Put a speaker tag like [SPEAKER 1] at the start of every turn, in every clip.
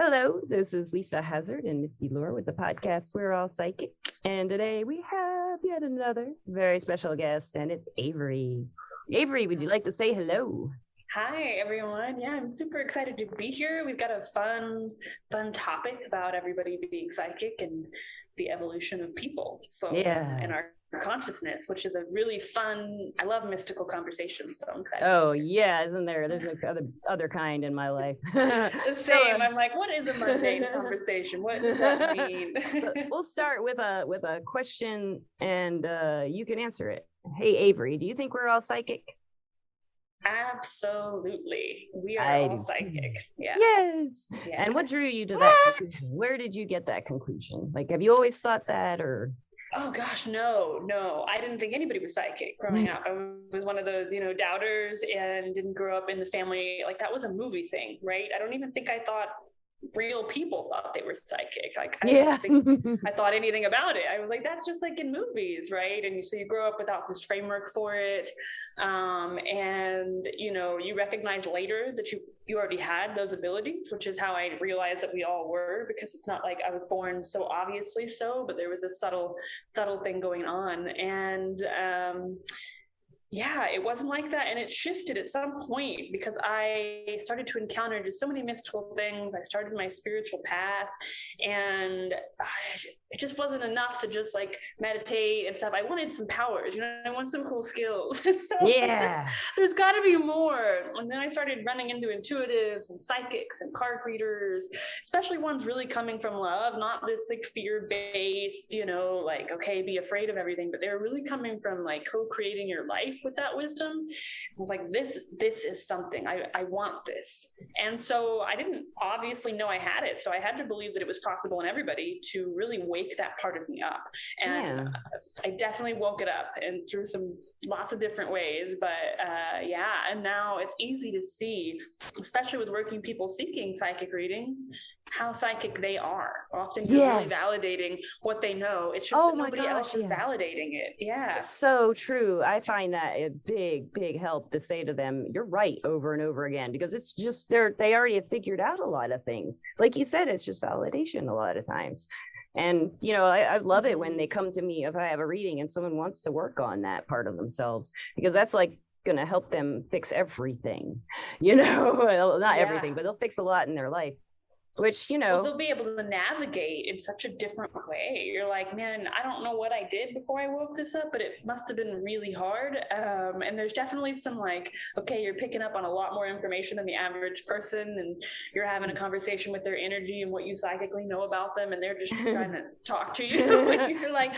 [SPEAKER 1] Hello, this is Lisa Hazard and Misty Lure with the podcast We're All Psychic. And today we have yet another very special guest, and it's Avery. Avery, would you like to say hello?
[SPEAKER 2] Hi, everyone. Yeah, I'm super excited to be here. We've got a fun topic about everybody being psychic and the evolution of people. So, and our consciousness, which is a really fun, I love mystical conversations. So I'm excited.
[SPEAKER 1] Oh, yeah. Isn't there? There's no other kind in my life.
[SPEAKER 2] The same. I'm like, what is a mundane conversation? What does that mean?
[SPEAKER 1] We'll start with a question and you can answer it. Hey, Avery, do you think we're all psychic?
[SPEAKER 2] Absolutely. We are all psychic. Yeah.
[SPEAKER 1] Yes.
[SPEAKER 2] Yeah.
[SPEAKER 1] And what drew you to that conclusion? Where did you get that conclusion? Like, have you always thought that, or?
[SPEAKER 2] Oh gosh, no. I didn't think anybody was psychic growing up. I was one of those, doubters and didn't grow up in the family. Like that was a movie thing, right? I don't even think I thought real people thought they were psychic. Like I think I thought anything about it. I was like, that's just like in movies, right? And so you grow up without this framework for it. And you recognize later that you already had those abilities, which is how I realized that we all were, because it's not like I was born so obviously so, but there was a subtle thing going on. And yeah, it wasn't like that. And it shifted at some point because I started to encounter just so many mystical things. I started my spiritual path, and it just wasn't enough to just like meditate and stuff. I wanted some powers, I want some cool skills. So
[SPEAKER 1] yeah,
[SPEAKER 2] there's got to be more. And then I started running into intuitives and psychics and card readers, especially ones really coming from love, not this like fear-based, like, okay, be afraid of everything, but they're really coming from like co-creating your life with that wisdom. I was like, this is something I want this. And so I didn't obviously know I had it, so I had to believe that it was possible in everybody to really wake that part of me up. And I definitely woke it up, and through lots of different ways. But and now it's easy to see, especially with working people seeking psychic readings, how psychic they are. Often you're really validating what they know. It's just that nobody else is validating it. Yeah.
[SPEAKER 1] It's so true. I find that a big help to say to them, you're right, over and over again, because it's just they already have figured out a lot of things. Like you said, it's just validation a lot of times. And, I love it when they come to me if I have a reading and someone wants to work on that part of themselves, because that's like going to help them fix everything, not everything, but they'll fix a lot in their life. Which,
[SPEAKER 2] they'll be able to navigate in such a different way. You're like, man, I don't know what I did before I woke this up, but it must have been really hard. And there's definitely some like, okay, you're picking up on a lot more information than the average person, and you're having a conversation with their energy and what you psychically know about them, and they're just trying to talk to you. You're like,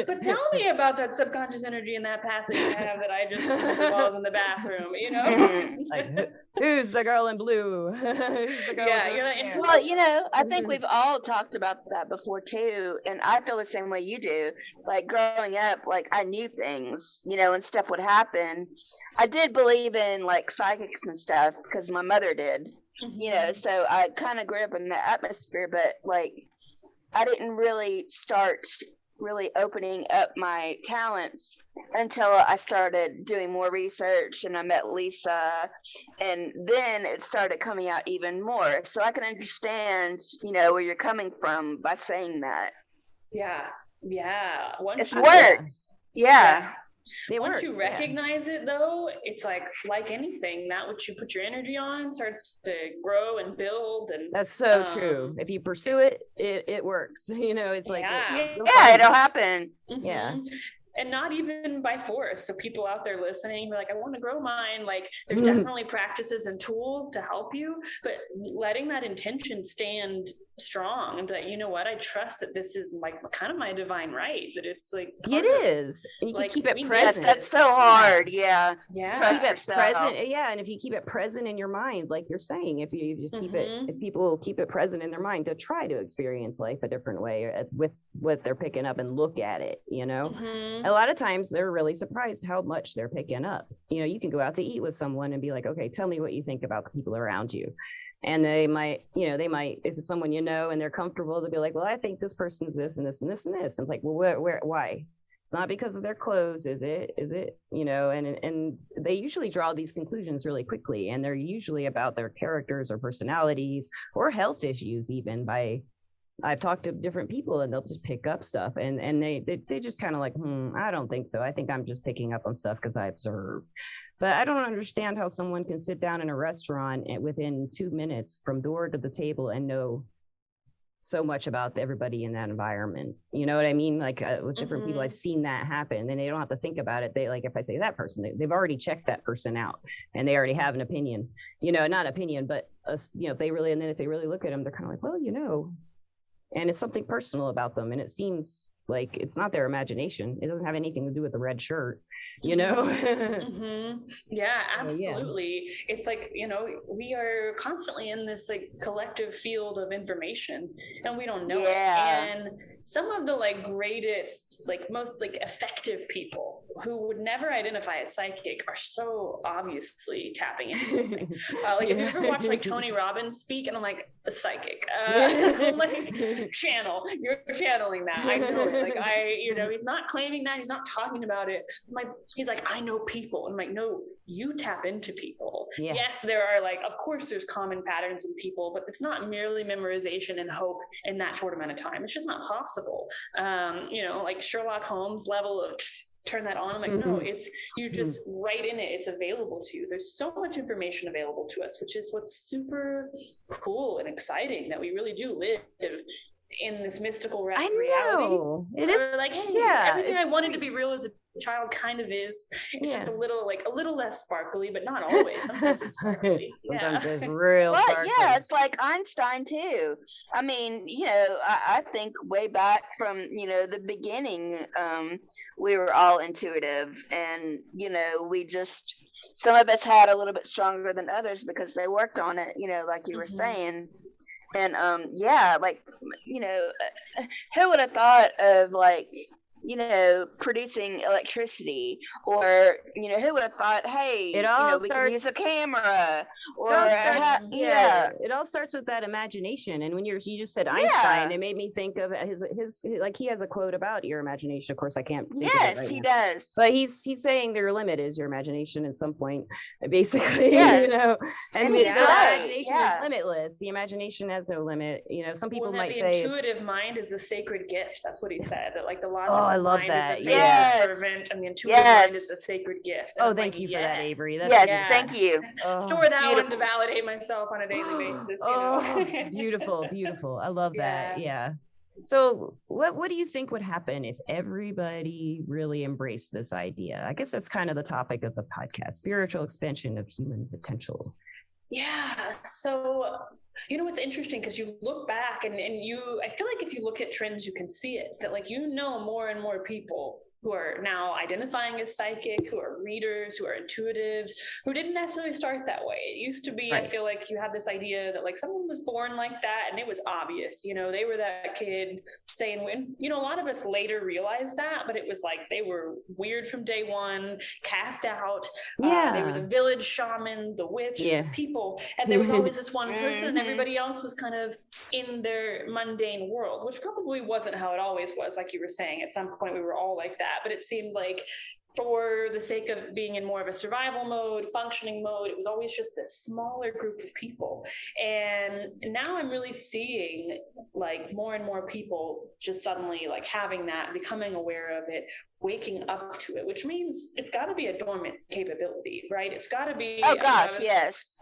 [SPEAKER 2] but tell me about that subconscious energy in that past that you have that I just remember while I was in the bathroom,
[SPEAKER 1] Like, who's the girl in blue? Who's the girl in blue?
[SPEAKER 2] You're like,
[SPEAKER 3] well, I think we've all talked about that before too, and I feel the same way you do. Like growing up, like I knew things, and stuff would happen. I did believe in like psychics and stuff because my mother did, so I kind of grew up in that atmosphere, but like I didn't really start opening up my talents until I started doing more research and I met Lisa, and then it started coming out even more. So I can understand, where you're coming from by saying that.
[SPEAKER 2] Yeah.
[SPEAKER 3] It's worked. Yeah.
[SPEAKER 2] Once you recognize it, though, it's like anything, that which you put your energy on starts to grow and build. And
[SPEAKER 1] that's so true. If you pursue it, it works. It's like
[SPEAKER 3] it'll happen.
[SPEAKER 1] Yeah.
[SPEAKER 2] And not even by force. So people out there listening, like, I want to grow mine. Like, there's definitely practices and tools to help you, but letting that intention stand strong and be like, you know what, I trust that this is like kind of my divine right, that it's like
[SPEAKER 1] it is, and you can keep it present.
[SPEAKER 3] That's so hard. Keep
[SPEAKER 1] it present. And if you keep it present in your mind, like you're saying, if you just keep it, if people keep it present in their mind to try to experience life a different way with what they're picking up and look at it, a lot of times they're really surprised how much they're picking up. You can go out to eat with someone and be like, okay, tell me what you think about the people around you. And they might, if it's someone and they're comfortable, they'll be like, well, I think this person's this and this and this and this. And it's like, well, where, why? It's not because of their clothes, is it? And they usually draw these conclusions really quickly, and they're usually about their characters or personalities or health issues. Even I've talked to different people, and they'll just pick up stuff, and they just kind of like, I don't think so. I think I'm just picking up on stuff because I observe. But I don't understand how someone can sit down in a restaurant and within 2 minutes from door to the table and know so much about everybody in that environment. You know what I mean? Like with different people, I've seen that happen, and they don't have to think about it. They like, if I say that person, they've already checked that person out, and they already have an opinion. Not opinion, but if they really look at them, they're kind of like, well, and it's something personal about them, and it seems like it's not their imagination. It doesn't have anything to do with the red shirt,
[SPEAKER 2] Yeah, absolutely. Yeah. It's like, we are constantly in this like collective field of information, and we don't know it. And some of the like greatest, like most like effective people who would never identify as psychic are so obviously tapping into something. Like if you ever watch like Tony Robbins speak, and I'm like, a psychic, like you're channeling that. I know it. Like he's not claiming that, he's not talking about it. He's like, I know people. I'm like, no, you tap into people. Yeah. Yes, there are like, of course there's common patterns in people, but it's not merely memorization and hope in that short amount of time. It's just not possible. Like Sherlock Holmes level of turn that on. I'm like, no, you're just right in it. It's available to you. There's so much information available to us, which is what's super cool and exciting, that we really do live in this mystical reality.
[SPEAKER 1] It is
[SPEAKER 2] like, hey, everything I wanted to be real as a child kind of is. It's just a little less sparkly, but not always. Sometimes it's sparkly.
[SPEAKER 1] Sometimes it's real sparkly.
[SPEAKER 3] It's like Einstein too. I mean, I think way back from the beginning, we were all intuitive, and we just, some of us had a little bit stronger than others because they worked on it. Like you were saying. And who would have thought of like producing electricity, or who would have thought, hey, we can use a camera, or
[SPEAKER 1] it all starts with that imagination. And when you just said Einstein, it made me think of his like, he has a quote about your imagination. Of course I can't think of it right
[SPEAKER 3] he
[SPEAKER 1] now.
[SPEAKER 3] does,
[SPEAKER 1] but he's saying their limit is your imagination at some point, basically.
[SPEAKER 3] And
[SPEAKER 1] the imagination
[SPEAKER 3] is
[SPEAKER 1] limitless. The imagination has no limit. Some people might
[SPEAKER 2] the
[SPEAKER 1] say
[SPEAKER 2] intuitive mind is a sacred gift. That's what he said, that like the logical
[SPEAKER 1] I love
[SPEAKER 2] mind
[SPEAKER 1] that.
[SPEAKER 2] is a faithful servant, and the intuitive mind is a sacred gift. And
[SPEAKER 1] thank you for that, Avery.
[SPEAKER 3] Thank you.
[SPEAKER 2] Store that one to validate myself on a daily basis.
[SPEAKER 1] Beautiful. I love that. Yeah. So what do you think would happen if everybody really embraced this idea? I guess that's kind of the topic of the podcast: spiritual expansion of human potential.
[SPEAKER 2] Yeah. So, it's interesting because you look back and I feel like if you look at trends, you can see it, that like, more and more people who are now identifying as psychic, who are readers, who are intuitive, who didn't necessarily start that way. It used to be, I feel like you had this idea that like someone was born like that and it was obvious, they were that kid saying, a lot of us later realized that, but it was like they were weird from day one, cast out. They were the village shaman, the witch, the people. And there was always this one person and everybody else was kind of in their mundane world, which probably wasn't how it always was. Like you were saying, at some point we were all like that. But it seemed like for the sake of being in more of a survival mode, functioning mode, it was always just a smaller group of people. And now I'm really seeing like more and more people just suddenly like having that, becoming aware of it, waking up to it, which means it's got to be a dormant capability, right? It's got to be.
[SPEAKER 3] Oh gosh, yes.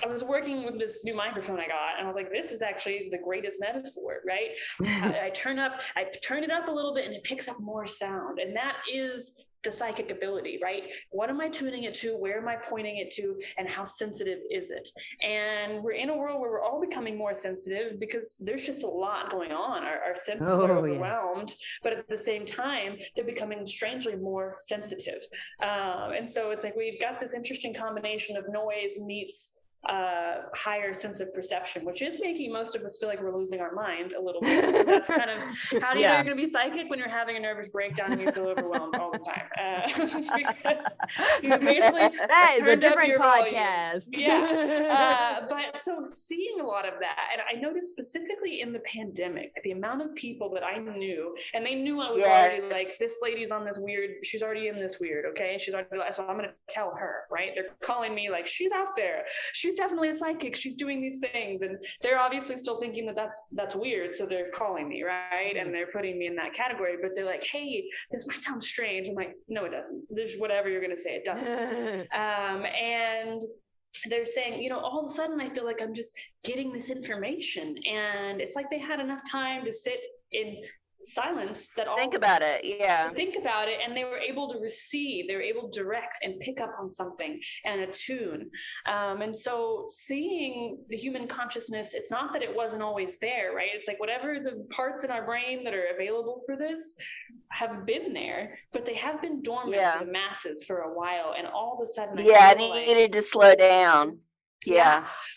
[SPEAKER 2] I was working with this new microphone I got, and I was like, this is actually the greatest metaphor, right? I turn it up a little bit, and it picks up more sound, and that is the psychic ability, right? What am I tuning it to? Where am I pointing it to? And how sensitive is it? And we're in a world where we're all becoming more sensitive because there's just a lot going on. Our senses are overwhelmed, but at the same time, they're becoming strangely more sensitive. And so it's like we've got this interesting combination of noise meets higher sense of perception, which is making most of us feel like we're losing our mind a little bit. So that's kind of, how do you know you're going to be psychic when you're having a nervous breakdown and you feel overwhelmed all the time? Because you basically
[SPEAKER 1] that is a different podcast.
[SPEAKER 2] But so seeing a lot of that, and I noticed specifically in the pandemic, the amount of people that I knew, and they knew I was already like, this lady's on this weird, she's already in this weird, okay? She's already, so I'm going to tell her, right? They're calling me like, she's out there. She's definitely a psychic. She's doing these things. And they're obviously still thinking that that's weird. So they're calling me, right? And they're putting me in that category, but they're like, hey, this might sound strange. I'm like, no, it doesn't. There's whatever you're going to say, it doesn't. And they're saying, you know, all of a sudden I feel like I'm just getting this information, and it's like they had enough time to sit in silence that all
[SPEAKER 3] think about it,
[SPEAKER 2] and they were able to receive, they were able to direct and pick up on something and attune. And so seeing the human consciousness, it's not that it wasn't always there, right? It's like whatever the parts in our brain that are available for this have been there, but they have been dormant for the masses for a while, and all of a sudden
[SPEAKER 3] I needed to slow down.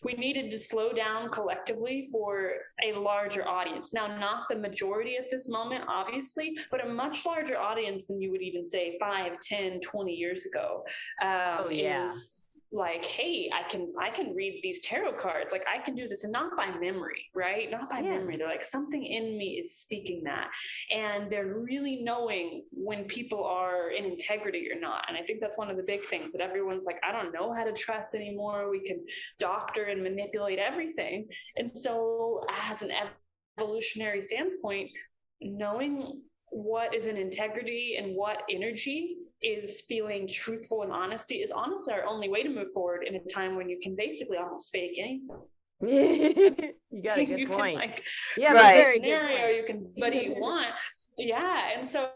[SPEAKER 2] We needed to slow down collectively for a larger audience. Now, not the majority at this moment, obviously, but a much larger audience than you would even say 5, 10, 20 years ago. Is like, hey, I can read these tarot cards. Like, I can do this, and not by memory, right? Not by memory. They're like, something in me is speaking that. And they're really knowing when people are in integrity or not. And I think that's one of the big things that everyone's like, I don't know how to trust anymore. We can doctor and manipulate everything. And so as an evolutionary standpoint, knowing what is in integrity and what energy is feeling truthful and honesty is honestly our only way to move forward in a time when you can basically almost fake anything.
[SPEAKER 1] You got a good point.
[SPEAKER 2] Can, like,
[SPEAKER 1] very
[SPEAKER 2] scenario, you can buddy you want. And so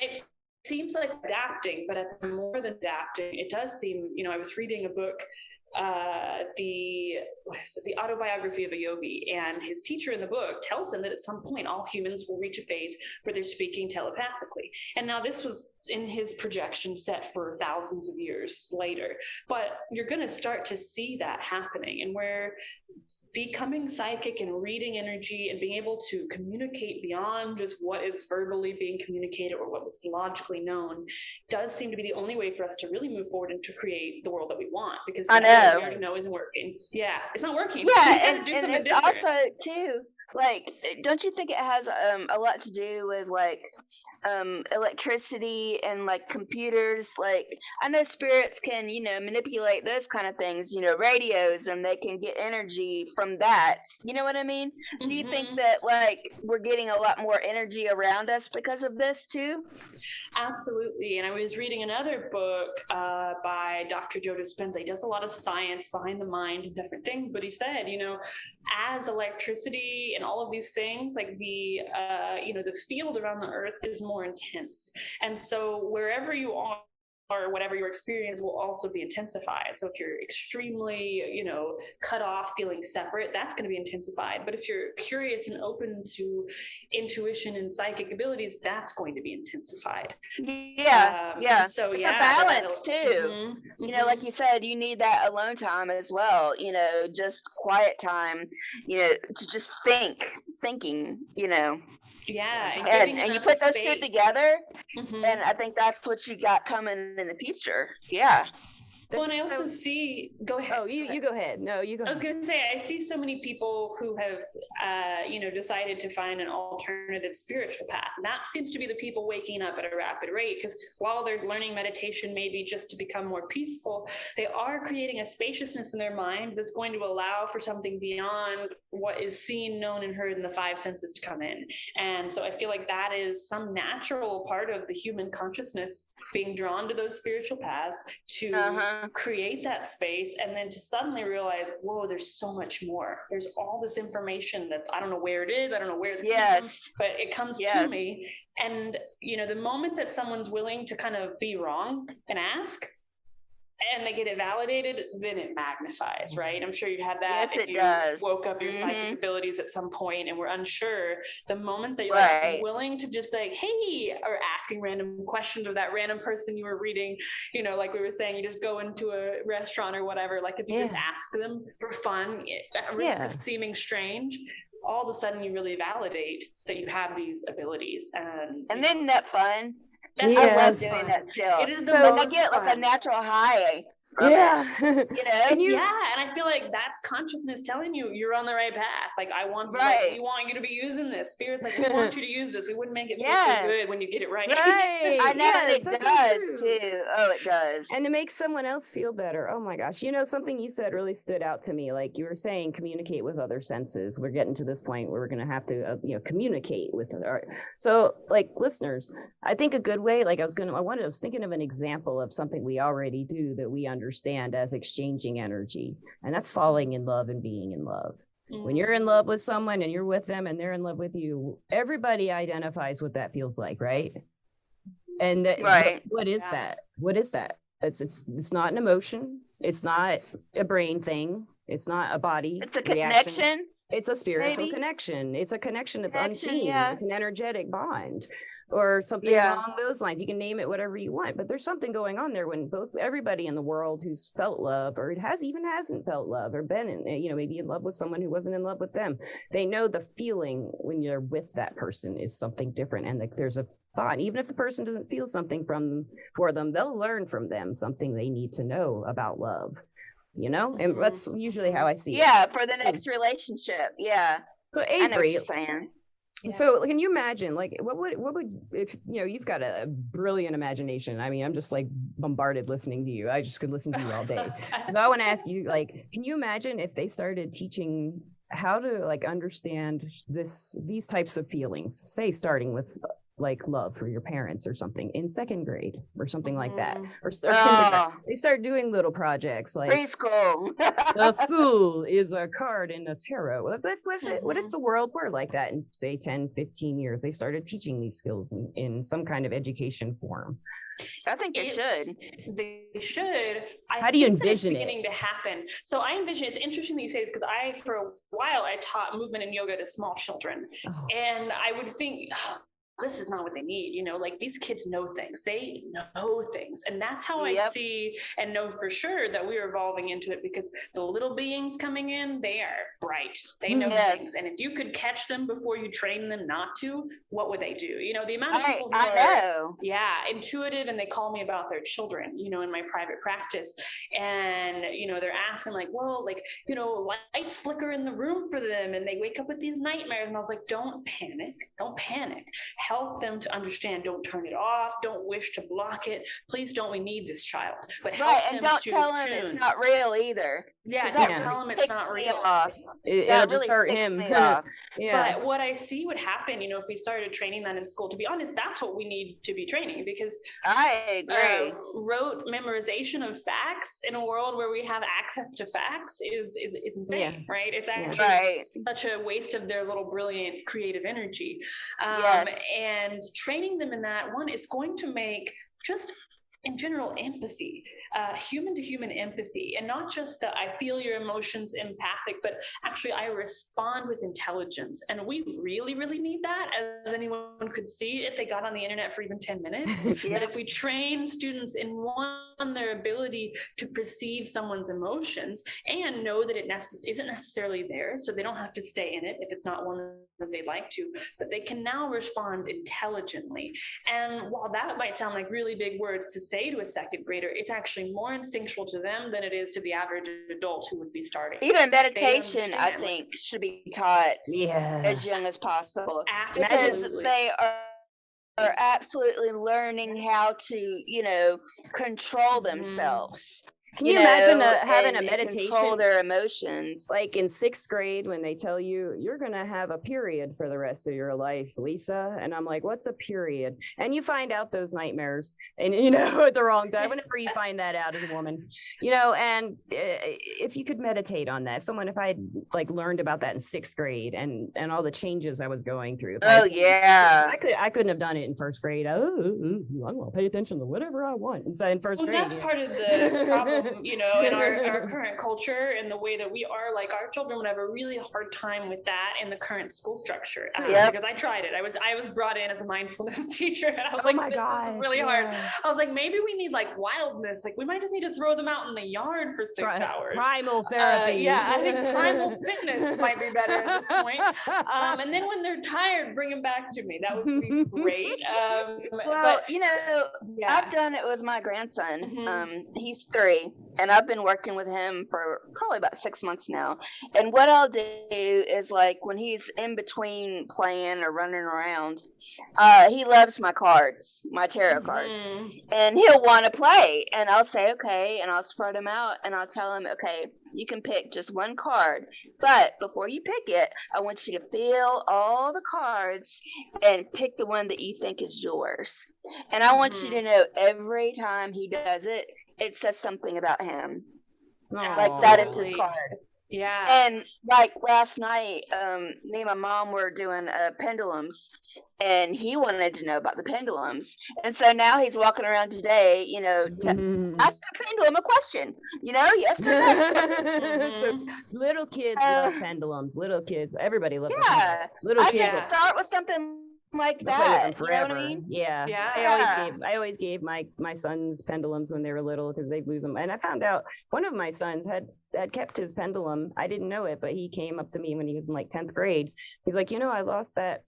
[SPEAKER 2] it seems like adapting, but at more than adapting, it does seem, you know, I was reading a book, the autobiography of a yogi, and his teacher in the book tells him that at some point all humans will reach a phase where they're speaking telepathically. And now this was in his projection set for thousands of years later, but you're going to start to see that happening, and where becoming psychic and reading energy and being able to communicate beyond just what is verbally being communicated or what's logically known does seem to be the only way for us to really move forward and to create the world that we want, because we already know isn't working. It's not working.
[SPEAKER 3] And it's also too, like, don't you think it has a lot to do with like electricity and like computers? Like, I know spirits can, you know, manipulate those kind of things, you know, radios, and they can get energy from that. You know what I mean? Do you think that like we're getting a lot more energy around us because of this too?
[SPEAKER 2] Absolutely. And I was reading another book by Dr. Joe Dispenza. He does a lot of science behind the mind and different things, but he said, you know, as electricity and all of these things, like the the field around the earth is more intense, and so wherever you are or whatever your experience will also be intensified. So if you're extremely, you know, cut off, feeling separate, that's going to be intensified. But if you're curious and open to intuition and psychic abilities, that's going to be intensified.
[SPEAKER 3] So it's a balance too. You know, like you said, you need that alone time as well. You know, just quiet time. You know, to just thinking. You know. And you put those two together, and I think that's what you got coming in the future.
[SPEAKER 2] Well, and I also see, go ahead.
[SPEAKER 1] Oh, you go ahead. No, you go ahead.
[SPEAKER 2] I was going to say, I see so many people who have, decided to find an alternative spiritual path. And that seems to be the people waking up at a rapid rate, because while there's learning meditation, maybe just to become more peaceful, they are creating a spaciousness in their mind that's going to allow for something beyond what is seen, known, and heard in the 5 senses to come in. And so I feel like that is some natural part of the human consciousness being drawn to those spiritual paths to create that space, and then to suddenly realize, whoa, there's so much more. There's all this information that I don't know where it is. I don't know where it's coming from, but it comes to me. And, you know, the moment that someone's willing to kind of be wrong and ask, and they get it validated, then it magnifies, right? I'm sure you had that.
[SPEAKER 3] Yes,
[SPEAKER 2] if
[SPEAKER 3] it
[SPEAKER 2] you
[SPEAKER 3] does.
[SPEAKER 2] woke up your psychic abilities at some point and were unsure, the moment that you're
[SPEAKER 3] Right.
[SPEAKER 2] like willing to just be like, hey, or asking random questions, or that random person you were reading, you know, like we were saying, you just go into a restaurant or whatever, like if you just ask them for fun at risk of seeming strange, all of a sudden you really validate that you have these abilities. And
[SPEAKER 3] then that fun.
[SPEAKER 2] That's
[SPEAKER 3] I love doing that still.
[SPEAKER 2] It is the
[SPEAKER 3] most
[SPEAKER 2] most
[SPEAKER 3] I get
[SPEAKER 2] fun.
[SPEAKER 3] like a natural high.
[SPEAKER 2] You know,
[SPEAKER 3] and
[SPEAKER 2] I feel like that's consciousness telling you you're on the right path. Like, I want, we want you to be using this. Spirit's like, we want you to use this. We wouldn't make it feel so good when you get it right.
[SPEAKER 3] I know it does too. Oh, it does.
[SPEAKER 1] And to make someone else feel better. Oh my gosh. You know, something you said really stood out to me. Like you were saying, communicate with other senses. We're getting to this point where we're going to have to, communicate with so like listeners, I think a good way, like I was thinking of an example of something we already do that we understand as exchanging energy, and that's falling in love and being in love. When you're in love with someone and you're with them and they're in love with you, everybody identifies what that feels like, right? And what is that? What is that? It's not an emotion. It's not a brain thing. It's not a body.
[SPEAKER 3] It's a
[SPEAKER 1] reaction.
[SPEAKER 3] connection.
[SPEAKER 1] It's a spiritual connection. It's a connection that's unseen.
[SPEAKER 3] Yeah.
[SPEAKER 1] It's an energetic bond. Or something along those lines. You can name it whatever you want, but there's something going on there when everybody in the world who's felt love, or hasn't felt love, or been in, maybe in love with someone who wasn't in love with them, they know the feeling when you're with that person is something different, and there's a bond. Even if the person doesn't feel something for them, they'll learn from them something they need to know about love. And that's usually how I see it.
[SPEAKER 3] Yeah, for the next relationship. Yeah.
[SPEAKER 1] But Avery,
[SPEAKER 3] I know what you're saying.
[SPEAKER 1] Yeah. So can you imagine, like, what would, if, you've got a brilliant imagination. I mean, I'm just like bombarded listening to you. I just could listen to you all day. So I want to ask you, like, can you imagine if they started teaching how to like understand these types of feelings, say starting with like love for your parents or something in second grade or something like that, or they start doing little projects like
[SPEAKER 3] preschool.
[SPEAKER 1] The Fool is a card in a tarot. What if the world were like that in say 10, 15 years? They started teaching these skills in some kind of education form.
[SPEAKER 3] I think they should.
[SPEAKER 2] They should.
[SPEAKER 1] How do you envision
[SPEAKER 2] it? Beginning to happen. So I envision, it's interesting that you say this, because for a while I taught movement and yoga to small children, and I would think, this is not what they need. Like these kids know things. They know things. And that's how I see and know for sure that we're evolving into it, because the little beings coming in, they are bright. They know things. And if you could catch them before you train them not to, what would they do? The amount of people who are intuitive, and they call me about their children, in my private practice. And, they're asking like, well, like, lights flicker in the room for them and they wake up with these nightmares. And I was like, don't panic. Help them to understand. Don't turn it off. Don't wish to block it. Please don't. We need this child. But help them, and don't tell them it's
[SPEAKER 3] not real either.
[SPEAKER 2] Yeah, don't tell them it's not real.
[SPEAKER 1] It'll just hurt him.
[SPEAKER 2] But what I see would happen, if we started training that in school, to be honest, that's what we need to be training, because
[SPEAKER 3] I agree.
[SPEAKER 2] Rote memorization of facts in a world where we have access to facts is insane, right? It's actually such a waste of their little brilliant creative energy. And training them in that one is going to make just in general empathy, human to human empathy, and not just that I feel your emotions empathic, but actually I respond with intelligence. And we really, really need that, as anyone could see if they got on the internet for even 10 minutes. But if we train students in their ability to perceive someone's emotions and know that it isn't necessarily theirs, so they don't have to stay in it if it's not one that they'd like to, but they can now respond intelligently. And while that might sound like really big words to say to a second grader, it's actually more instinctual to them than it is to the average adult who would be starting.
[SPEAKER 3] Even meditation, I think, should be taught as young as possible.
[SPEAKER 2] Absolutely.
[SPEAKER 3] Because they are absolutely learning how to, control themselves.
[SPEAKER 1] Can you imagine having a
[SPEAKER 3] and
[SPEAKER 1] meditation?
[SPEAKER 3] Control their emotions.
[SPEAKER 1] Like in 6th grade when they tell you you're going to have a period for the rest of your life, Lisa. And I'm like, what's a period? And you find out those nightmares and, at the wrong time, whenever you find that out as a woman, and if you could meditate on that, if I had like learned about that in 6th grade and all the changes I was going through. I couldn't have done it in 1st grade. I'm going to pay attention to whatever I want. And so in 1st grade.
[SPEAKER 2] That's part of the problem, in our current culture and the way that we are, like our children would have a really hard time with that in the current school structure. Because I tried it. I was brought in as a mindfulness teacher and I was this is really hard. I was like, maybe we need like wildness. Like we might just need to throw them out in the yard for 6 hours.
[SPEAKER 1] Primal therapy.
[SPEAKER 2] I think primal fitness might be better at this point. And then when they're tired, bring them back to me. That would be great.
[SPEAKER 3] I've done it with my grandson. He's 3 and I've been working with him for probably about 6 months now. And what I'll do is like when he's in between playing or running around, he loves my cards, my tarot cards, and he'll want to play. And I'll say, okay, and I'll spread them out and I'll tell him, okay, you can pick just one card, but before you pick it, I want you to feel all the cards and pick the one that you think is yours. And I want you to know every time he does it, it says something about him. Like that is his card.
[SPEAKER 2] Yeah.
[SPEAKER 3] And like last night, me and my mom were doing pendulums, and he wanted to know about the pendulums. And so now he's walking around today, to ask the pendulum a question, yes or no.
[SPEAKER 1] So little kids love pendulums. Little kids, everybody loves pendulums. Little kids.
[SPEAKER 3] I can start with something like that.
[SPEAKER 1] Forever.
[SPEAKER 3] You know what I mean?
[SPEAKER 1] Yeah. I always gave my sons pendulums when they were little because they'd lose them. And I found out one of my sons had kept his pendulum. I didn't know it, but he came up to me when he was in like 10th grade. He's like, I lost that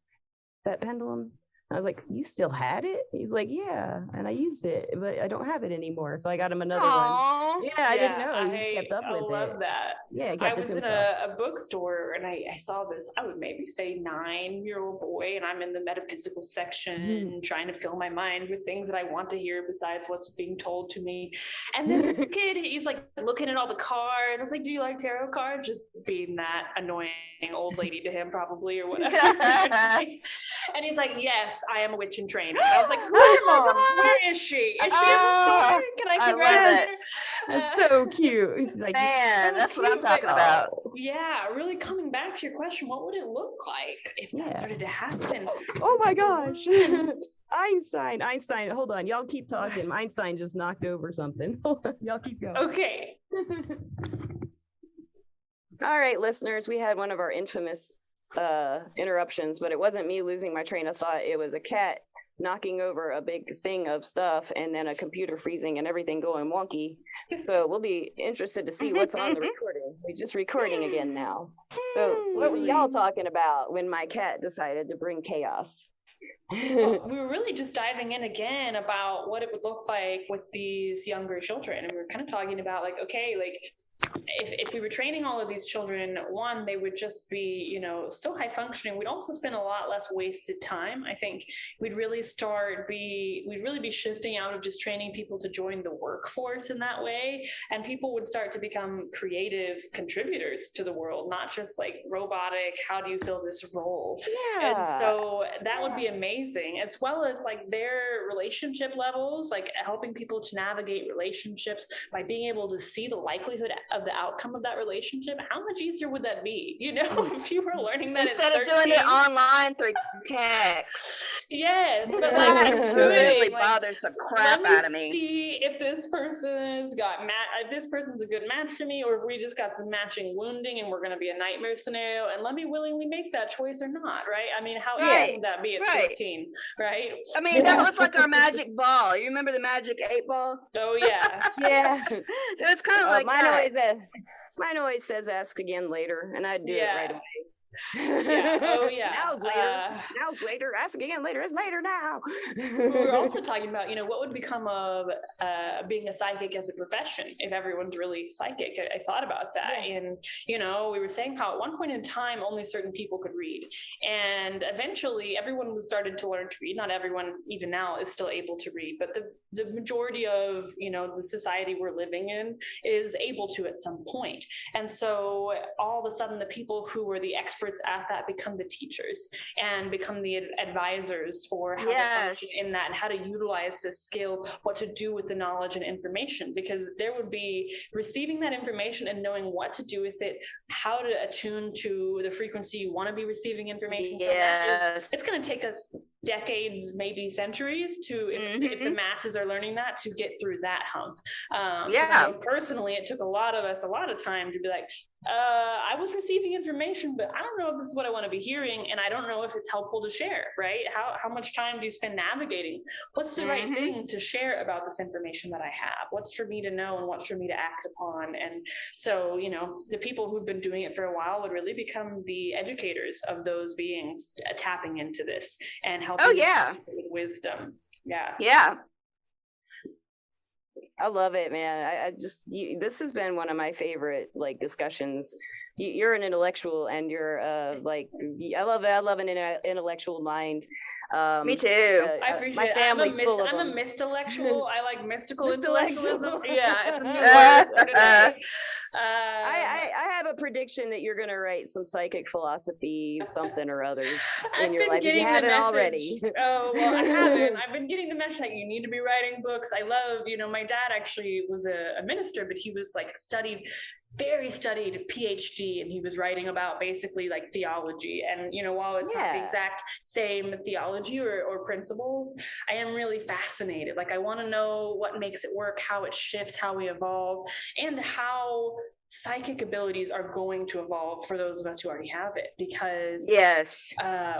[SPEAKER 1] pendulum. I was like, you still had it? He's like, yeah, and I used it, but I don't have it anymore. So I got him another one. Yeah, I didn't know. He kept up with it.
[SPEAKER 2] I love that.
[SPEAKER 1] Yeah,
[SPEAKER 2] I was in a bookstore and I saw this, I would maybe say 9-year-old boy, and I'm in the metaphysical section trying to fill my mind with things that I want to hear besides what's being told to me. And this kid, he's like looking at all the cards. I was like, do you like tarot cards? Just being that annoying old lady to him probably or whatever. And he's like, yes, I am a witch in training. And I was like, who's Mom? Where is she? Is she in the store? Can I congratulate her?
[SPEAKER 1] That's so cute. It's like,
[SPEAKER 3] man, that's what I'm talking about.
[SPEAKER 2] Yeah, really coming back to your question, what would it look like if that started to happen?
[SPEAKER 1] Oh my gosh. Einstein. Hold on. Y'all keep talking. Einstein just knocked over something. Y'all keep going.
[SPEAKER 2] Okay.
[SPEAKER 1] All right, listeners, we had one of our infamous interruptions, but it wasn't me losing my train of thought. It was a cat knocking over a big thing of stuff and then a computer freezing and everything going wonky. So we'll be interested to see what's on the recording. We're just recording again now. So what were y'all talking about when my cat decided to bring chaos?
[SPEAKER 2] Well, we were really just diving in again about what it would look like with these younger children. And we were kind of talking about like, okay, like if we were training all of these children, one, they would just be, so high functioning. We'd also spend a lot less wasted time. I think we'd really be shifting out of just training people to join the workforce in that way. And people would start to become creative contributors to the world, not just like robotic, how do you fill this role? Yeah. And so that would be amazing, as well as like their relationship levels, like helping people to navigate relationships by being able to see the likelihood of the outcome of that relationship. How much easier would that be? If you were learning that
[SPEAKER 3] instead of doing it online through text.
[SPEAKER 2] Yes, but like
[SPEAKER 3] it really bothers the crap out of me.
[SPEAKER 2] See if this person's if this person's a good match to me, or if we just got some matching wounding and we're going to be a nightmare scenario, and let me willingly make that choice or not, right? I mean, how easy would that be at 16, right?
[SPEAKER 3] I mean, that was like our magic ball. You remember the magic 8-ball?
[SPEAKER 2] Oh yeah.
[SPEAKER 1] Yeah.
[SPEAKER 3] It was kind of like
[SPEAKER 1] mine always says ask again later, and I'd do it right away.
[SPEAKER 2] Yeah. Oh yeah.
[SPEAKER 1] Now's later. Now's later. Ask again later. It's later now.
[SPEAKER 2] We were also talking about, what would become of being a psychic as a profession if everyone's really psychic. I thought about that.
[SPEAKER 1] Yeah.
[SPEAKER 2] And, we were saying how at one point in time, only certain people could read. And eventually everyone was started to learn to read. Not everyone, even now, is still able to read, but the majority of, the society we're living in is able to at some point. And so all of a sudden, the people who were the experts at that become the teachers and become the advisors for how to function in that and how to utilize this skill, what to do with the knowledge and information, because there would be receiving that information and knowing what to do with it, how to attune to the frequency you want to be receiving information from. It's going to take us decades, maybe centuries to, if the masses are learning that, to get through that hump. I know personally, it took a lot of time to be like, I was receiving information, but I don't know if this is what I want to be hearing, and I don't know if it's helpful to share, right? How much time do you spend navigating? What's the right thing to share about this information that I have? What's for me to know and what's for me to act upon? And so, the people who've been doing it for a while would really become the educators of those beings, tapping into this and helping with wisdom. Yeah.
[SPEAKER 1] I love it, man. I just, this has been one of my favorite discussions. You're an intellectual, and you're I love an intellectual mind.
[SPEAKER 3] Me too.
[SPEAKER 2] I appreciate
[SPEAKER 1] my family's full of them.
[SPEAKER 2] I'm a mystilectual. I like mystical intellectualism. Yeah, it's a new word.
[SPEAKER 1] I have a prediction that you're going to write some psychic philosophy, something or others in your life.
[SPEAKER 2] You
[SPEAKER 1] have it already.
[SPEAKER 2] Oh, well, I haven't. I've been getting the message that you need to be writing books. I love, my dad actually was a minister, but he was very studied PhD, and he was writing about basically theology. And while it's not the exact same theology or principles, I am really fascinated. I want to know what makes it work, how it shifts, how we evolve, and how psychic abilities are going to evolve for those of us who already have it, because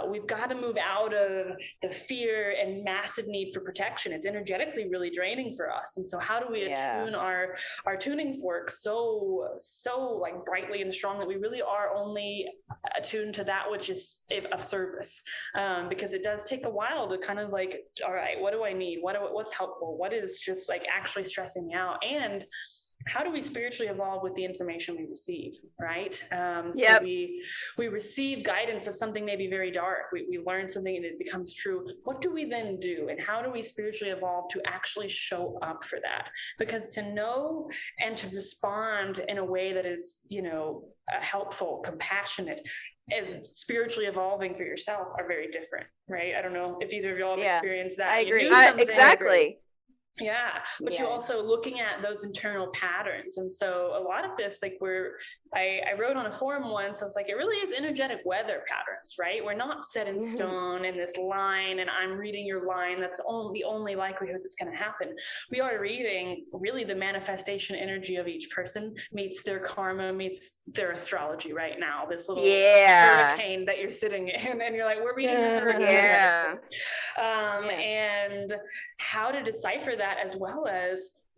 [SPEAKER 2] we've got to move out of the fear and massive need for protection. It's energetically really draining for us. And so how do we attune our tuning fork so brightly and strong that we really are only attuned to that which is of service, because it does take a while to kind of all right, what do I need, what's helpful, what is just actually stressing me out, and how do we spiritually evolve with the information we receive, right? So we receive guidance of something maybe very dark. We learn something and it becomes true. What do we then do? And how do we spiritually evolve to actually show up for that? Because to know and to respond in a way that is, helpful, compassionate, and spiritually evolving for yourself are very different, right? I don't know if either of y'all have experienced that.
[SPEAKER 1] I agree.
[SPEAKER 3] Exactly.
[SPEAKER 2] Yeah, but you're also looking at those internal patterns. And so a lot of this, I wrote on a forum once, I was it really is energetic weather patterns, right? We're not set in stone in this line, and I'm reading your line. That's the only likelihood that's going to happen. We are reading really the manifestation energy of each person meets their karma, meets their astrology right now. This little hurricane that you're sitting in, and you're we're reading the hurricane. And how to decipher that, as well as,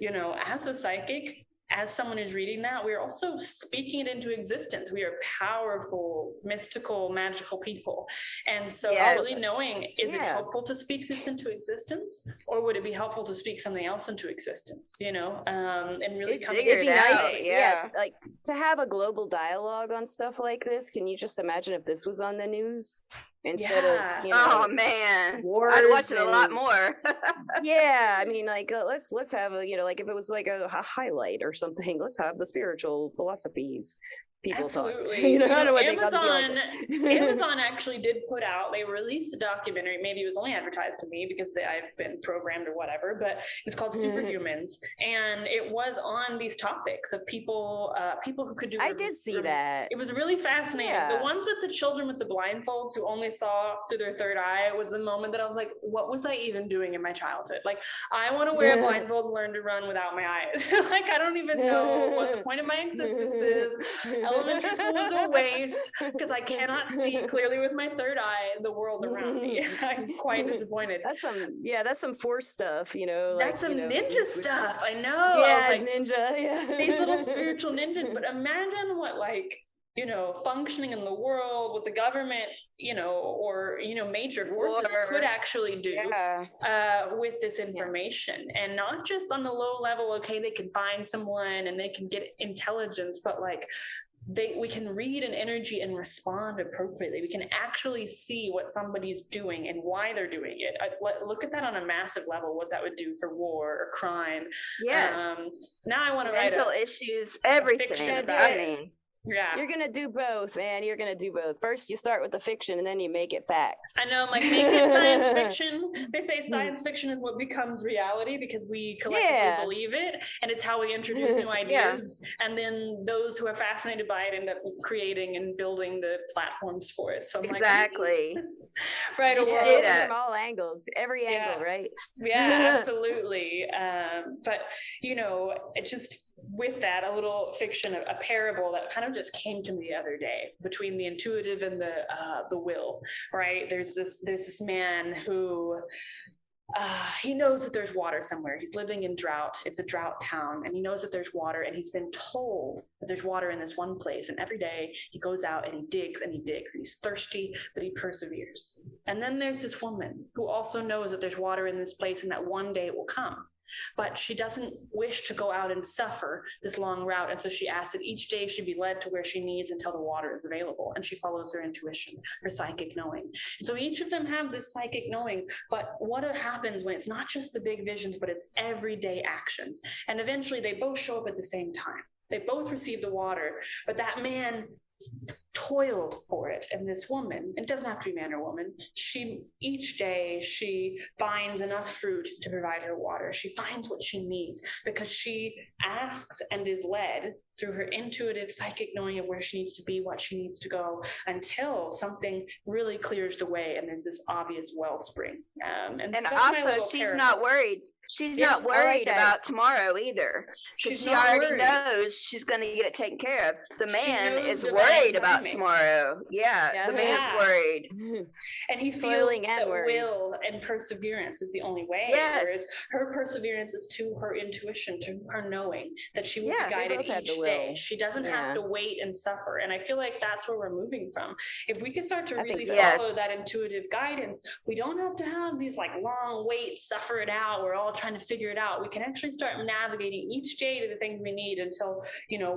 [SPEAKER 2] as a psychic, as someone who's reading that, we're also speaking it into existence. We are powerful, mystical, magical people. And so really knowing, is it helpful to speak this into existence, or would it be helpful to speak something else into existence, and really come to
[SPEAKER 1] it nice. To have a global dialogue on stuff like this. Can you just imagine if this was on the news? Instead of
[SPEAKER 3] oh man, I'd watch it a lot more.
[SPEAKER 1] I mean, let's have a if it was a highlight or something, let's have the spiritual philosophies people
[SPEAKER 2] absolutely
[SPEAKER 1] talk. I don't know what
[SPEAKER 2] Amazon actually did put out, they released a documentary. Maybe it was only advertised to me because I've been programmed or whatever, but it's called Superhumans, and it was on these topics of people who could do
[SPEAKER 1] I did see that.
[SPEAKER 2] It was really fascinating. The ones with the children with the blindfolds who only saw through their third eye was the moment that I was what was I even doing in my childhood? I want to wear a blindfold and learn to run without my eyes. I don't even know what the point of my existence is. Elementary school was a waste because I cannot see clearly with my third eye the world around me. I'm quite disappointed.
[SPEAKER 1] That's some Force stuff,
[SPEAKER 2] That's some ninja stuff. I know.
[SPEAKER 1] Yeah, ninja. Yeah.
[SPEAKER 2] These little spiritual ninjas. But imagine what functioning in the world, what the government, or, major forces could actually do with this information. And not just on the low level, okay, they can find someone and they can get intelligence, but like we can read an energy and respond appropriately. We can actually see what somebody's doing and why they're doing it. Look at that on a massive level, what that would do for war or crime.
[SPEAKER 3] Yes.
[SPEAKER 2] Now I want to write
[SPEAKER 3] mental issues, everything.
[SPEAKER 2] fiction about it.
[SPEAKER 1] Yeah, you're gonna do both, man. You're gonna do both. First, you start with the fiction, and then you make it fact.
[SPEAKER 2] I know, like make it science fiction. They say science fiction is what becomes reality because we collectively believe it, and it's how we introduce new ideas. And then those who are fascinated by it end up creating and building the platforms for it. So I'm
[SPEAKER 3] exactly.
[SPEAKER 2] Right
[SPEAKER 1] away from all angles, every angle, right?
[SPEAKER 2] Yeah, absolutely. But it just with that a little fiction, a parable that kind of just came to me the other day between the intuitive and the will, right? There's this man who he knows that there's water somewhere. He's living in drought. It's a drought town, and he knows that there's water, and he's been told that there's water in this one place. And every day he goes out and he digs and he digs, and he's thirsty, but he perseveres. And then there's this woman who also knows that there's water in this place and that one day it will come. But she doesn't wish to go out and suffer this long route. And so she asks that each day she be led to where she needs until the water is available. And she follows her intuition, her psychic knowing. And so each of them have this psychic knowing. But what happens when it's not just the big visions, but it's everyday actions? And eventually they both show up at the same time. They both receive the water, but that man toiled for it, and this woman, it doesn't have to be man or woman, each day she finds enough fruit to provide her water. She finds what she needs because she asks and is led through her intuitive psychic knowing of where she needs to be, what she needs to go, until something really clears the way and there's this obvious wellspring. And
[SPEAKER 3] also she's not worried. She's not worried about tomorrow either, because she already knows she's going to get it taken care of. The man is worried about tomorrow. The man's worried.
[SPEAKER 2] And he feels that will and perseverance is the only way. Whereas her perseverance is to her intuition, to her knowing that she will be guided each day. She doesn't have to wait and suffer. And I feel like that's where we're moving from. If we can start to really follow that intuitive guidance, we don't have to have these like long wait, suffer it out. We're all trying to figure it out. We can actually start navigating each day to the things we need until,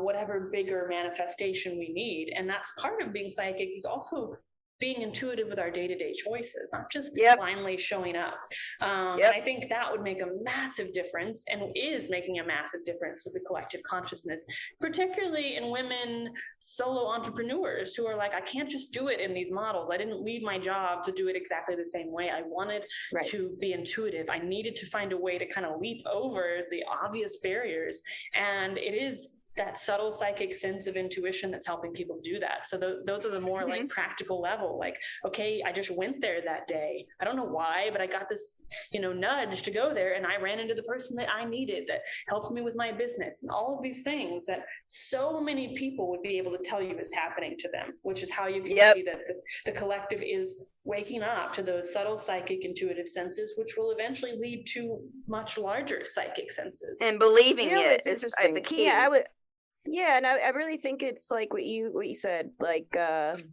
[SPEAKER 2] whatever bigger manifestation we need. And that's part of being psychic, is also being intuitive with our day-to-day choices, not just blindly showing up. And I think that would make a massive difference, and is making a massive difference to the collective consciousness, particularly in women solo entrepreneurs who are like, I can't just do it in these models. I didn't leave my job to do it exactly the same way. I wanted to be intuitive. I needed to find a way to kind of leap over the obvious barriers. And it is that subtle psychic sense of intuition that's helping people do that. So those are the more like practical level, like, okay, I just went there that day. I don't know why, but I got this, nudge to go there, and I ran into the person that I needed that helped me with my business, and all of these things that so many people would be able to tell you is happening to them, which is how you can see that the collective is waking up to those subtle psychic intuitive senses, which will eventually lead to much larger psychic senses.
[SPEAKER 3] And believing it is the key.
[SPEAKER 1] And I really think it's like what you said, like the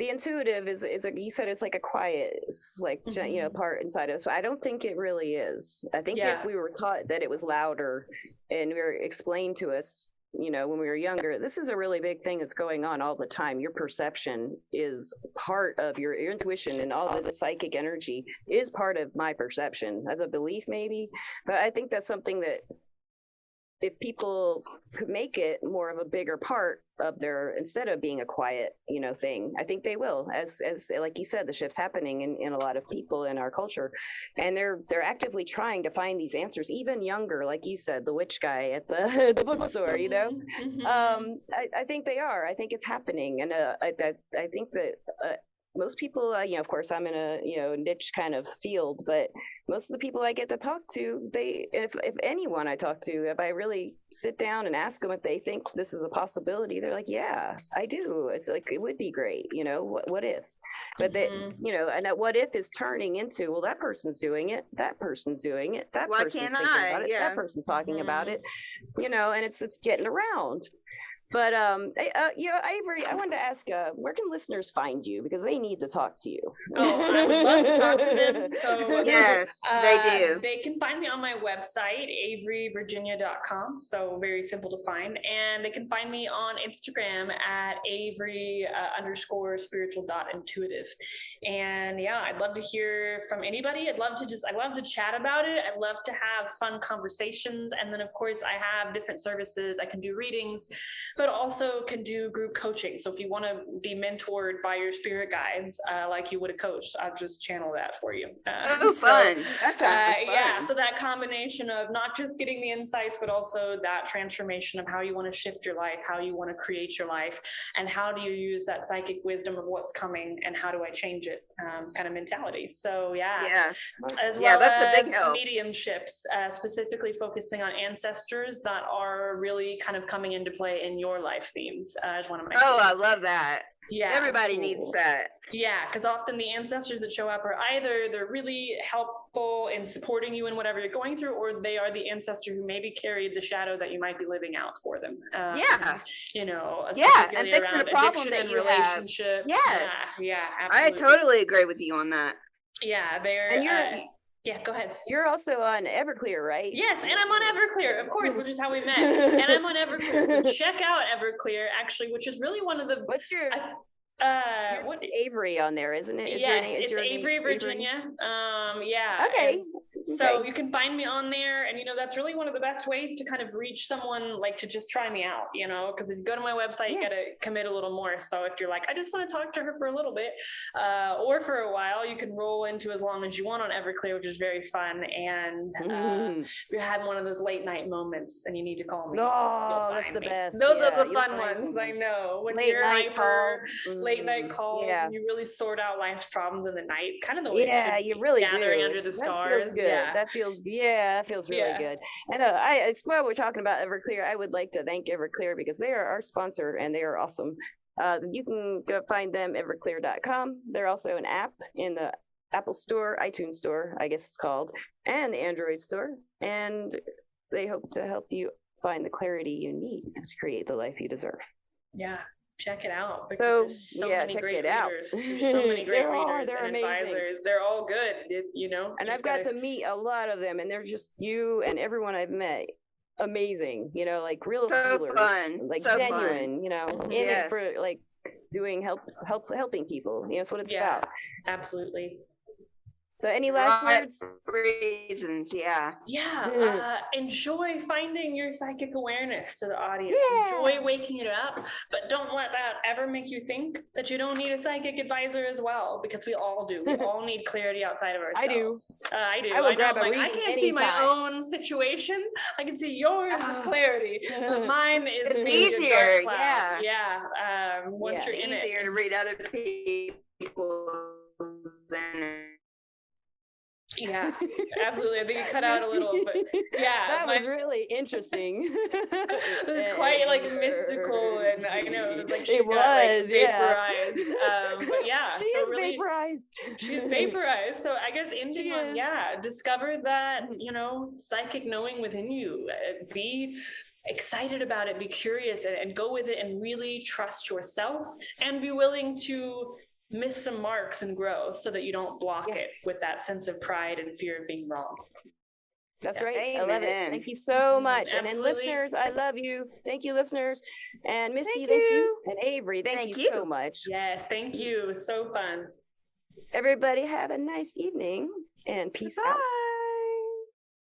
[SPEAKER 1] intuitive is you said it's like a quiet, it's like part inside us. I don't think it really is. I think if we were taught that it was louder and we were explained to us, when we were younger, this is a really big thing that's going on all the time. Your perception is part of your intuition, and all this psychic energy is part of my perception as a belief, maybe. But I think that's something that, if people could make it more of a bigger part of their, instead of being a quiet, thing, I think they will, as like you said, the shift's happening in a lot of people in our culture, and they're actively trying to find these answers, even younger, like you said, the witch guy at the bookstore, I think they are. I think it's happening. And I think that most people, of course, I'm in a niche kind of field, but most of the people I get to talk to, if anyone I talk to, if I really sit down and ask them if they think this is a possibility, they're like, yeah, I do. It's like, it would be great, what if? But and that what if is turning into, well, that person's doing it, that person's doing it, that person's thinking about it, that person's talking about it, and it's getting around. But Avery, I wanted to ask, where can listeners find you, because they need to talk to you?
[SPEAKER 2] Oh, I would love to talk to them. So
[SPEAKER 3] yes, they do.
[SPEAKER 2] They can find me on my website, averyvirginia.com. So very simple to find. And they can find me on Instagram at Avery_spiritual.intuitive. And yeah, I'd love to hear from anybody. I love to chat about it. I love to have fun conversations. And then of course I have different services. I can do readings, but also can do group coaching. So if you want to be mentored by your spirit guides, like you would a coach, I'll just channel that for you.
[SPEAKER 3] Fun. That sounds fun.
[SPEAKER 2] Yeah. So that combination of not just getting the insights, but also that transformation of how you want to shift your life, how you want to create your life, and how do you use that psychic wisdom of what's coming and how do I change it, kind of mentality. So as well
[SPEAKER 3] that's
[SPEAKER 2] as
[SPEAKER 3] a big help.
[SPEAKER 2] mediumships, specifically focusing on ancestors that are really kind of coming into play in your life themes, as one of my
[SPEAKER 3] favorites. I love that.
[SPEAKER 2] Yeah,
[SPEAKER 3] everybody needs that.
[SPEAKER 2] Yeah, because often the ancestors that show up are either they're really helpful in supporting you in whatever you're going through, or they are the ancestor who maybe carried the shadow that you might be living out for them.
[SPEAKER 3] And
[SPEAKER 2] fixing the problem that you have.
[SPEAKER 3] Yes,
[SPEAKER 2] absolutely.
[SPEAKER 3] I totally agree with you on that.
[SPEAKER 2] Yeah, they're.
[SPEAKER 1] And you're,
[SPEAKER 2] go ahead.
[SPEAKER 1] You're also on Everclear, right?
[SPEAKER 2] Yes, and I'm on Everclear, of course, which is how we met. And I'm on Everclear. So check out Everclear, actually, which is really one of the.
[SPEAKER 1] What's your? What Avery on there, isn't it?
[SPEAKER 2] It's Avery Virginia.
[SPEAKER 1] Okay.
[SPEAKER 2] So you can find me on there, and that's really one of the best ways to kind of reach someone, like to just try me out, because if you go to my website, you got to commit a little more. So if you're like, I just want to talk to her for a little bit, or for a while, you can roll into as long as you want on Everclear, which is very fun. And if you're having one of those late night moments and you need to call me,
[SPEAKER 1] that's the best.
[SPEAKER 2] Those are the fun ones. I know when
[SPEAKER 1] late night call.
[SPEAKER 2] Late night calls, and you really sort out life's problems in the night, kind of the way
[SPEAKER 1] you really
[SPEAKER 2] gathering
[SPEAKER 1] do.
[SPEAKER 2] under the stars.
[SPEAKER 1] That feels good. That feels really good. And while we're talking about Everclear, I would like to thank Everclear because they are our sponsor and they are awesome. You can go find them everclear.com. They're also an app in the Apple Store, iTunes Store, I guess it's called, and the Android Store. And they hope to help you find the clarity you need to create the life you deserve.
[SPEAKER 2] Yeah. Check it out.
[SPEAKER 1] There's
[SPEAKER 2] so many great readers. There's so many great readers and advisors. They're all good,
[SPEAKER 1] And I've got to meet a lot of them, and they're just you and everyone I've met. Amazing, like real healers,
[SPEAKER 3] fun,
[SPEAKER 1] like genuine, in it for like doing helping people. That's what it's about.
[SPEAKER 2] Absolutely.
[SPEAKER 1] So any last words?
[SPEAKER 3] Reasons,
[SPEAKER 2] enjoy finding your psychic awareness to the audience. Enjoy waking it up, but don't let that ever make you think that you don't need a psychic advisor as well, because we all do. We all need clarity outside of ourselves. I do.
[SPEAKER 1] I will grab a reading
[SPEAKER 2] I can't
[SPEAKER 1] anytime.
[SPEAKER 2] See my own situation. I can see yours with clarity. But mine is
[SPEAKER 3] it's easier.
[SPEAKER 2] Once you're in it,
[SPEAKER 3] it's easier to read other people's than.
[SPEAKER 2] Yeah, absolutely. I think it cut out a little, but
[SPEAKER 1] that was really interesting.
[SPEAKER 2] It was quite like mystical, and I know it was like she got vaporized. But
[SPEAKER 1] she is really vaporized.
[SPEAKER 2] She's vaporized. So I guess ending on discover that psychic knowing within you. Be excited about it. Be curious and go with it, and really trust yourself, and be willing to miss some marks and grow so that you don't block it with that sense of pride and fear of being wrong.
[SPEAKER 1] That's right. Amen. I love it. Thank you so much.
[SPEAKER 2] Absolutely.
[SPEAKER 1] And then listeners, I love you. Thank you, listeners. And Misty, thank you. And Avery, thank you so much.
[SPEAKER 2] Yes, thank you. It was so fun.
[SPEAKER 1] Everybody have a nice evening and peace out.